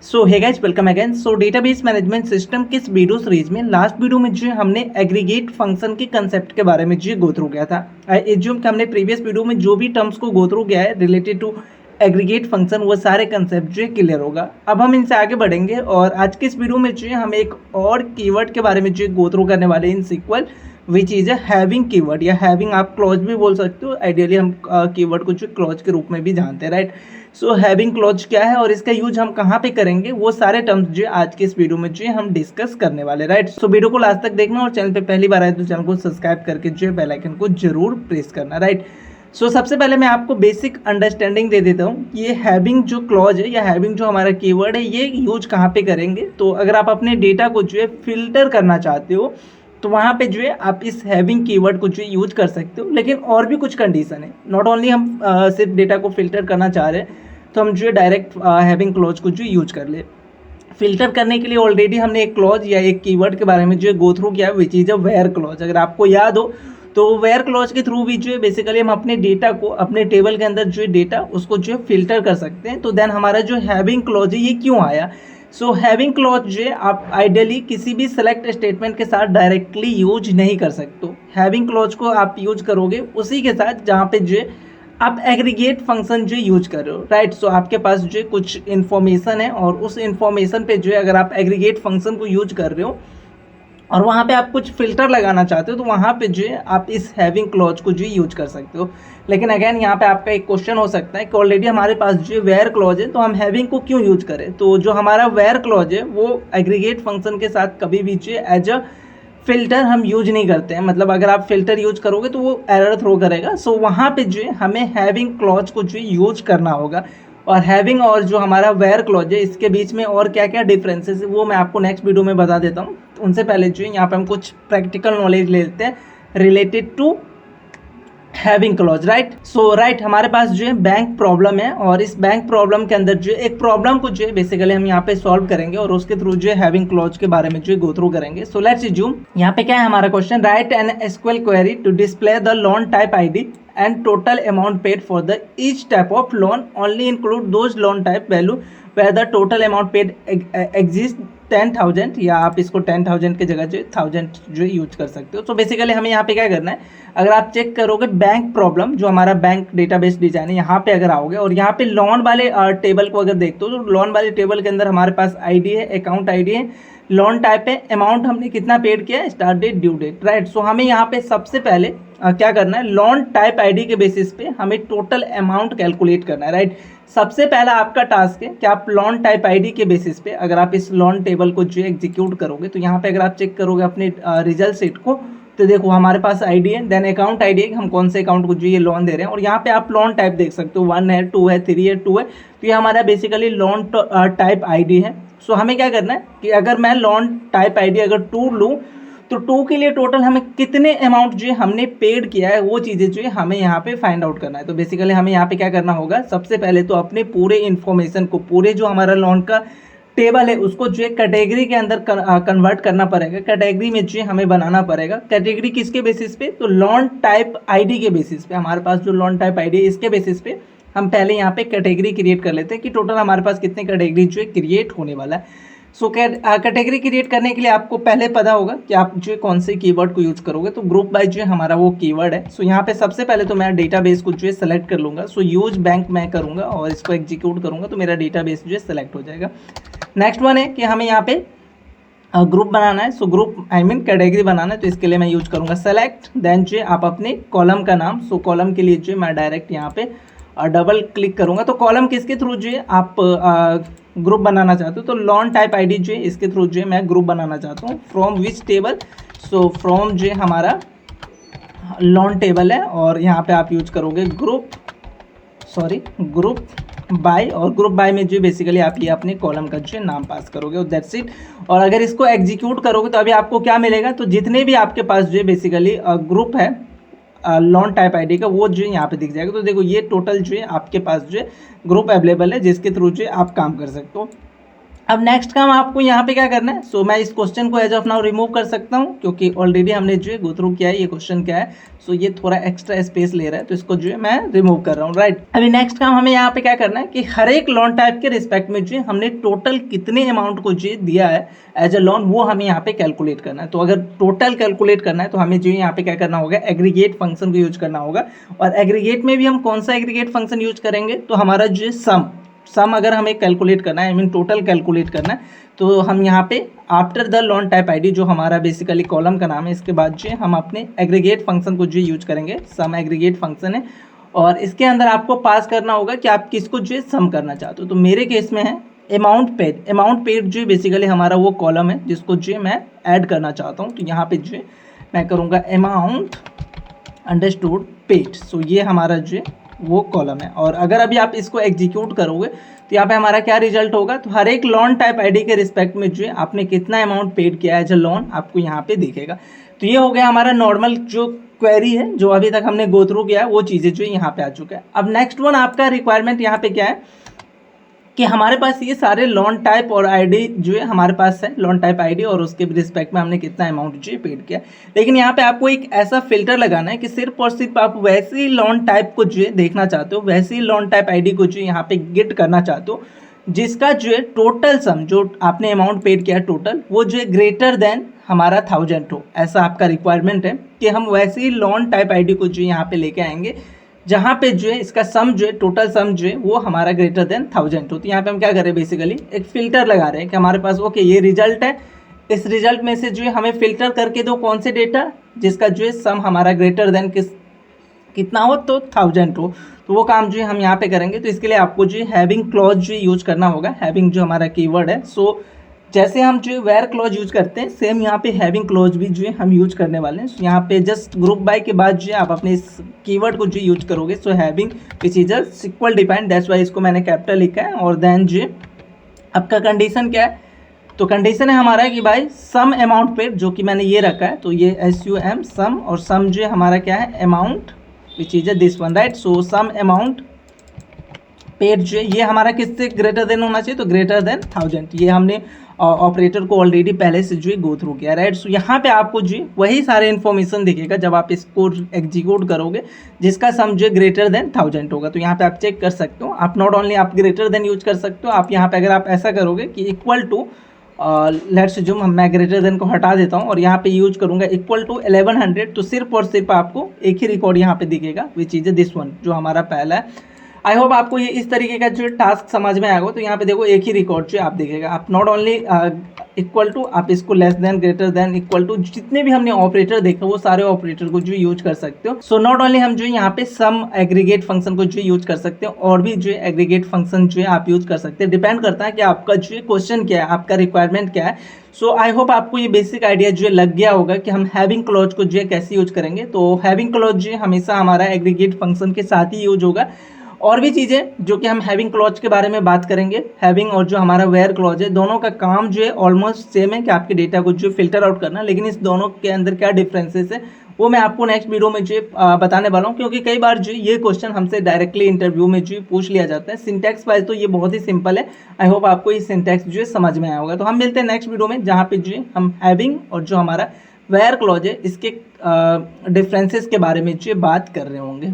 सो hey guys, welcome again. So database management system किस video series में last video में जो हमने एग्रीगेट फंक्शन के कंसेप्ट के बारे में जो गो थ्रू किया था। आई एज्यूम कि हमने प्रीवियस वीडियो में जो भी टर्म्स को गो थ्रू किया है रिलेटेड टू एग्रीगेट फंक्शन, वो सारे कंसेप्ट जो है क्लियर होगा। अब हम इनसे आगे बढ़ेंगे और आज के इस वीडियो में जो है हम एक और कीवर्ड के बारे में जो गो थ्रू करने वाले हैं इन सीक्वल, विच इज है हैविंग कीवर्ड, या हैविंग आप क्लॉज भी बोल सकते हो। आइडियली हम कीवर्ड को जो क्लॉज के रूप में भी जानते हैं, राइट। सो हैविंग क्लॉज क्या है और इसका यूज हम कहाँ पे करेंगे, वो सारे टर्म्स जो आज के इस वीडियो में जो हम डिस्कस करने वाले, राइट। सो वीडियो को लास्ट तक देखना और चैनल पे पहली बार आए तो चैनल को सब्सक्राइब करके जो है बेल आइकन को जरूर प्रेस करना, राइट। सो सबसे पहले मैं आपको बेसिक अंडरस्टैंडिंग दे देता हूँ कि ये हैविंग जो क्लॉज है या हैविंग जो हमारा कीवर्ड है, ये यूज कहाँ पे करेंगे। तो अगर आप अपने डेटा को जो है फिल्टर करना चाहते हो तो वहाँ पे जो है आप इस हैविंग कीवर्ड को जो यूज कर सकते हो। लेकिन और भी कुछ कंडीशन है, नॉट ओनली हम सिर्फ डेटा को फिल्टर करना चाह रहे हैं तो हम जो है डायरेक्ट हैविंग क्लॉज को जो यूज कर ले। फिल्टर करने के लिए ऑलरेडी हमने एक क्लॉज या एक कीवर्ड के बारे में जो गो थ्रू किया, which is a where clause. अगर आपको याद हो तो वेयर क्लॉज के थ्रू भी जो है बेसिकली हम अपने डेटा को अपने टेबल के अंदर जो है डेटा उसको जो है फिल्टर कर सकते हैं। तो देन हमारा जो हैविंग क्लॉज है ये क्यों आया। सो हैविंग क्लॉज जो है आप आइडियली किसी भी सेलेक्ट स्टेटमेंट के साथ डायरेक्टली यूज नहीं कर सकते। हैविंग क्लॉज को आप यूज करोगे उसी के साथ जहाँ पे जो है आप एग्रीगेट फंक्शन जो यूज कर रहे हो, राइट। सो आपके पास जो कुछ इन्फॉर्मेशन है और उस इन्फॉर्मेशन पे जो है अगर आप एग्रीगेट फंक्शन को यूज कर रहे हो और वहाँ पे आप कुछ फिल्टर लगाना चाहते हो तो वहाँ पे जो है आप इस हैविंग क्लॉज को जो यूज कर सकते हो। लेकिन अगेन यहाँ पे आपका एक क्वेश्चन हो सकता है कि ऑलरेडी हमारे पास जो वेयर क्लॉज है तो हम हैविंग को क्यों यूज करें। तो जो हमारा वेयर क्लॉज है वो एग्रीगेट फंक्शन के साथ कभी भी जो एज अ फिल्टर हम यूज नहीं करते हैं। मतलब अगर आप फिल्टर यूज करोगे तो वो एरर थ्रो करेगा। सो वहाँ पे जो है हमें हैविंग क्लॉज को जो यूज करना होगा। और हैविंग और जो हमारा वेयर क्लॉज है इसके बीच में और क्या क्या डिफरेंसेस है वो मैं आपको नेक्स्ट वीडियो में बता देता हूँ। उनसे पहले जो है यहाँ पे हम कुछ प्रैक्टिकल नॉलेज ले लेते हैं related to having clause, right. So right, हमारे पास जो है बैंक प्रॉब्लम है और इस बैंक प्रॉब्लम के अंदर जो एक प्रॉब्लम को जो है बेसिकली हम यहाँ पे सॉल्व करेंगे और उसके थ्रू जो है हैविंग क्लॉज के बारे में जो है गो थ्रू करेंगे। सो लेट्स अज्यूम यहाँ पे क्या है हमारा question, right an SQL query to display the loan type ID and total amount paid for the each type of loan, only include those loan type value where the total amount paid exist 10,000, या आप इसको 10,000 की जगह जो 1000 जो use कर सकते हो। तो बेसिकली हमें यहाँ पे क्या करना है, अगर आप चेक करोगे बैंक प्रॉब्लम जो हमारा बैंक डेटाबेस डिजाइन है, यहाँ पे अगर आओगे और यहाँ पे लोन वाले टेबल को अगर देखते हो तो लोन वाले टेबल के अंदर हमारे पास आईडी है, अकाउंट आईडी है, लोन टाइप है, अमाउंट हमने कितना पेड किया है, start date, due date, right. So हमें यहाँ पे सबसे पहले क्या करना है, लोन टाइप आईडी के बेसिस पे हमें टोटल अमाउंट कैलकुलेट करना है, राइट। सबसे पहला आपका टास्क है कि आप लोन टाइप आईडी के बेसिस पे अगर आप इस लोन टेबल को जो एग्जीक्यूट करोगे तो यहाँ पे अगर आप चेक करोगे अपने रिजल्ट शीट को तो देखो हमारे पास आईडी है, देन अकाउंट आईडी है, हम कौन से अकाउंट को जो ये लोन दे रहे हैं, और यहाँ पे आप लोन टाइप देख सकते हो, 1 है, 2 है, 3 है, 2 है। तो ये हमारा बेसिकली लोन टाइप आईडी है। सो हमें क्या करना है कि अगर मैं लोन टाइप आईडी अगर 2 लूँ तो 2 के लिए टोटल हमें कितने अमाउंट जो है हमने पेड किया है वो चीज़ें जो है हमें यहाँ पे फाइंड आउट करना है। तो बेसिकली हमें यहाँ पे क्या करना होगा, सबसे पहले तो अपने पूरे इन्फॉर्मेशन को, पूरे जो हमारा लोन का टेबल है उसको जो है कैटेगरी के अंदर कन्वर्ट करना पड़ेगा, कैटेगरी में जो है हमें बनाना पड़ेगा। कैटेगरी किसके बेसिस पे, तो लोन टाइप आईडी के बेसिस पे। हमारे पास जो लोन टाइप आईडी है इसके बेसिस पे हम पहले यहाँ पे कैटेगरी क्रिएट कर लेते हैं कि टोटल हमारे पास कितने कैटेगरी जो है क्रिएट होने वाला है। सो कैटेगरी क्रिएट करने के लिए आपको पहले पता होगा कि आप जो कौन से कीवर्ड को यूज करोगे। तो ग्रुप बाय जो है हमारा वो कीवर्ड है। सो यहाँ पे सबसे पहले तो मैं डेटाबेस को जो है सेलेक्ट कर लूँगा। सो यूज बैंक मैं करूँगा और इसको एग्जीक्यूट करूँगा तो मेरा डेटाबेस जो है सेलेक्ट हो जाएगा। नेक्स्ट वन है कि हमें यहाँ पे ग्रुप बनाना है। सो ग्रुप कैटेगरी बनाना है तो इसके लिए मैं यूज करूँगा सेलेक्ट, देन जो है आप अपने कॉलम का नाम। सो कॉलम के लिए जो है मैं डायरेक्ट यहाँ पे डबल क्लिक करूँगा। तो कॉलम किसके थ्रू जो है आप ग्रुप बनाना चाहते हो, तो लोन टाइप आईडी जो है इसके थ्रू जो है मैं ग्रुप बनाना चाहता हूँ। From which table, so from जो है हमारा लोन टेबल है और यहाँ पे आप यूज करोगे ग्रुप बाय, और ग्रुप बाय में जो बेसिकली आप ये अपने कॉलम का जो नाम पास करोगे और दैट्स इट। और अगर इसको एग्जीक्यूट करोगे तो अभी आपको क्या मिलेगा, तो जितने भी आपके पास जो बेसिकली ग्रुप है लोन टाइप आईडी का वो जो है यहाँ पे दिख जाएगा। तो देखो ये टोटल जो है आपके पास जो है ग्रुप अवेलेबल है जिसके थ्रू जो है आप काम कर सकते हो। अब नेक्स्ट काम आपको यहाँ पे क्या करना है, सो मैं इस क्वेश्चन को एज ऑफ नाउ रिमूव कर सकता हूँ क्योंकि ऑलरेडी हमने जो है गो थ्रू किया है ये क्वेश्चन क्या है, सो ये थोड़ा एक्स्ट्रा स्पेस ले रहा है तो इसको जो है मैं रिमूव कर रहा हूँ, राइट। अभी नेक्स्ट काम हमें यहाँ पे क्या करना है कि हर एक लोन टाइप के रिस्पेक्ट में जो है हमने टोटल कितने अमाउंट को जो दिया है एज अ लोन वो हमें यहाँ पे कैलकुलेट करना है। तो अगर टोटल कैलकुलेट करना है तो हमें जो यहाँ पे क्या करना होगा, एग्रीगेट फंक्शन को यूज करना होगा। और एग्रीगेट में भी हम कौन सा एग्रीगेट फंक्शन यूज करेंगे, तो हमारा जो है सम अगर हमें कैलकुलेट करना है, आई मीन टोटल कैलकुलेट करना है, तो हम यहाँ पे after the loan type ID जो हमारा बेसिकली कॉलम का नाम है, इसके बाद जो हम अपने एग्रीगेट फंक्शन को जो यूज करेंगे, सम एग्रीगेट फंक्शन है। और इसके अंदर आपको पास करना होगा कि आप किसको जो सम करना चाहते हो। तो मेरे केस में है अमाउंट पेड जो बेसिकली हमारा वो कॉलम है जिसको जो मैं ऐड करना चाहता हूँ। तो यहाँ पे जो मैं करूँगा अमाउंट अंडरस्टूड पेड, सो ये हमारा जो वो कॉलम है। और अगर अभी आप इसको एग्जीक्यूट करोगे तो यहाँ पे हमारा क्या रिजल्ट होगा, तो हर एक लोन टाइप आईडी के रिस्पेक्ट में जो है आपने कितना अमाउंट पेड किया है एज अ लोन आपको यहाँ पे दिखेगा। तो ये हो गया हमारा नॉर्मल जो क्वेरी है जो अभी तक हमने गो थ्रू किया है वो चीज़ें जो यहाँ पे आ चुका है। अब नेक्स्ट वन आपका रिक्वायरमेंट यहाँ पे क्या है कि हमारे पास ये सारे लोन टाइप और आईडी जो है हमारे पास है, लोन टाइप आईडी और उसके रिस्पेक्ट में हमने कितना अमाउंट जो है पेड किया। लेकिन यहाँ पे आपको एक ऐसा फिल्टर लगाना है कि सिर्फ और सिर्फ आप वैसे ही लोन टाइप को जो है देखना चाहते हो, वैसे ही लोन टाइप आईडी को जो यहाँ पे गेट करना चाहते हो जिसका जो है टोटल सम जो आपने अमाउंट पेड किया टोटल वो जो है ग्रेटर देन हमारा 1000 हो। ऐसा आपका रिक्वायरमेंट है कि हम वैसे ही लोन टाइप आईडी को जो यहाँ पे लेके आएंगे जहाँ पे जो है इसका सम जो है टोटल सम जो है वो हमारा ग्रेटर देन 1000 हो। तो यहाँ पे हम क्या कर रहे हैं, बेसिकली एक फिल्टर लगा रहे हैं कि हमारे पास ओके ये रिजल्ट है, इस रिजल्ट में से जो है हमें फिल्टर करके दो कौन से डेटा जिसका जो है सम हमारा ग्रेटर देन कितना हो, तो 1000 हो। तो वो काम जो है हम यहाँ पे करेंगे। तो इसके लिए आपको जो है हैविंग क्लॉज जो यूज करना होगा। हैविंग जो हमारा कीवर्ड है, सो जैसे हम जो वेयर क्लॉज यूज करते हैं सेम यहाँ पे हैविंग क्लॉज भी जो है हम यूज करने वाले हैं। So, यहाँ पे जस्ट ग्रुप बाय के बाद जो है आप अपने इस कीवर्ड को जो यूज करोगे, so having which is a sequel defined, that's why इसको मैंने कैपिटल लिखा है। और देन जो आपका कंडीशन क्या है, तो कंडीशन है हमारा कि भाई सम अमाउंट पेड जो कि मैंने ये रखा है, तो ये SUM सम, और सम जो है हमारा क्या है amount which is this one, right. So sum amount paid जो है ये हमारा किससे ग्रेटर देन होना चाहिए, तो ग्रेटर देन 1000। ये हमने ऑपरेटर को ऑलरेडी पहले से जो है गो थ्रू किया, राइट। सो यहाँ पे आपको जो वही सारे इन्फॉर्मेशन दिखेगा जब आप इसको एग्जीक्यूट करोगे जिसका सम जो है ग्रेटर देन 1000 होगा। तो यहाँ पे आप चेक कर सकते हो, आप नॉट ओनली आप ग्रेटर देन यूज कर सकते हो, आप यहाँ पे अगर आप ऐसा करोगे कि इक्वल टू लेट्स जो मैं ग्रेटर देन को हटा देता हूँ और यहाँ पे यूज करूँगा इक्वल टू 1100, तो सिर्फ और सिर्फ आपको एक ही रिकॉर्ड यहाँ पे दिखेगा विच इज दिस वन जो हमारा पहला है। आई होप आपको ये इस तरीके का जो टास्क समझ में आएगा। तो यहाँ पे देखो एक ही रिकॉर्ड जो आप देखेगा, आप नॉट ओनली इक्वल टू, आप इसको less than, greater than, equal to, जितने भी हमने ऑपरेटर देखा वो सारे ऑपरेटर को जो यूज कर सकते हो। सो नॉट ओनली हम जो यहाँ पे सम एग्रीगेट फंक्शन को जो यूज कर सकते हो और भी जो एग्रीगेट फंक्शन जो है आप यूज कर सकते हैं। डिपेंड करता है कि आपका जो क्वेश्चन क्या है, आपका रिक्वायरमेंट क्या है। सो आई होप आपको ये बेसिक आइडिया जो है लग गया होगा कि हम हैविंग क्लॉज को जो है कैसे यूज करेंगे। तो हैविंग क्लॉज जो है हमेशा हमारा एग्रीगेट फंक्शन के साथ ही यूज होगा। और भी चीज़ें जो कि हम हैविंग क्लॉज के बारे में बात करेंगे, हैविंग और जो हमारा वेयर क्लॉज है, दोनों का काम जो है ऑलमोस्ट सेम है कि आपके डेटा को जो फिल्टर आउट करना, लेकिन इस दोनों के अंदर क्या डिफरेंसेस है वो मैं आपको नेक्स्ट वीडियो में जो बताने वाला हूँ। क्योंकि कई बार जो ये क्वेश्चन हमसे डायरेक्टली इंटरव्यू में जो पूछ लिया जाता है। सिंटैक्स वाइज तो ये बहुत ही सिंपल है, आई होप आपको ये सिंटैक्स जो है समझ में आया होगा। तो हम मिलते हैं नेक्स्ट वीडियो में जहाँ पे जो है हम हैविंग और जो हमारा वेयर क्लॉज है इसके डिफरेंसेस के बारे में जो बात कर रहे होंगे।